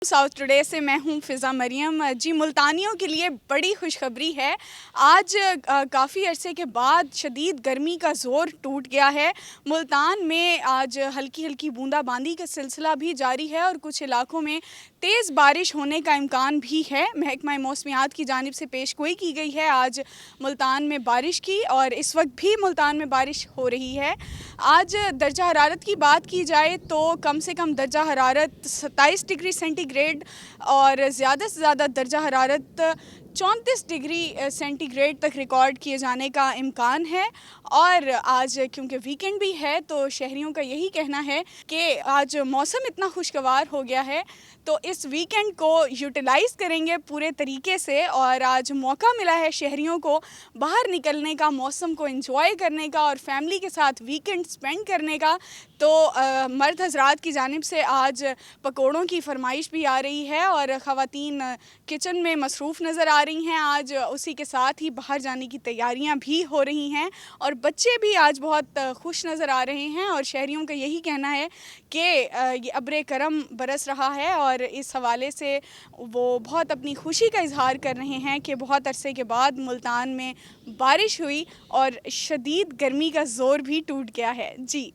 South today से मैं हूं फ़िज़ा मरियम। जी, मुल्तानियों के लिए बड़ी खुशखबरी है। आज काफ़ी अरसे के बाद शदीद गर्मी का ज़ोर टूट गया है। मुल्तान में आज हल्की हल्की बूंदाबांदी का सिलसिला भी जारी है और कुछ इलाकों में तेज़ बारिश होने का इम्कान भी है। महकमा मौसमियात की जानिब से पेशगोई की गई है आज मुल्तान में बारिश की, और इस वक्त भी मुल्तान में बारिश हो रही है। आज दर्जा हरारत की बात की जाए तो कम से कम दर्जा हरारत 27 डिग्री सेंटीग्रेड और ज़्यादा से ज़्यादा दर्जा हरारत 34 डिग्री सेंटीग्रेड तक रिकॉर्ड किए जाने का इम्कान है। और आज क्योंकि वीकेंड भी है तो शहरियों का यही कहना है कि आज मौसम इतना खुशगवार हो गया है तो इस वीकेंड को यूटिलाइज़ करेंगे पूरे तरीके से। और आज मौका मिला है शहरियों को बाहर निकलने का, मौसम को एंजॉय करने का और फैमिली के साथ वीकेंड स्पेंड करने का। तो मर्द हजरात की जानिब से आज पकोड़ों की फरमाइश भी आ रही है और ख़वातीन किचन में मसरूफ़ नज़र आ रही हैं। आज उसी के साथ ही बाहर जाने की तैयारियां भी हो रही हैं और बच्चे भी आज बहुत खुश नज़र आ रहे हैं। और शहरियों का यही कहना है कि ये अब्र करम बरस रहा है और इस हवाले से वो बहुत अपनी खुशी का इजहार कर रहे हैं कि बहुत अरसे के बाद मुल्तान में बारिश हुई और शदीद गर्मी का ज़ोर भी टूट गया है। जी।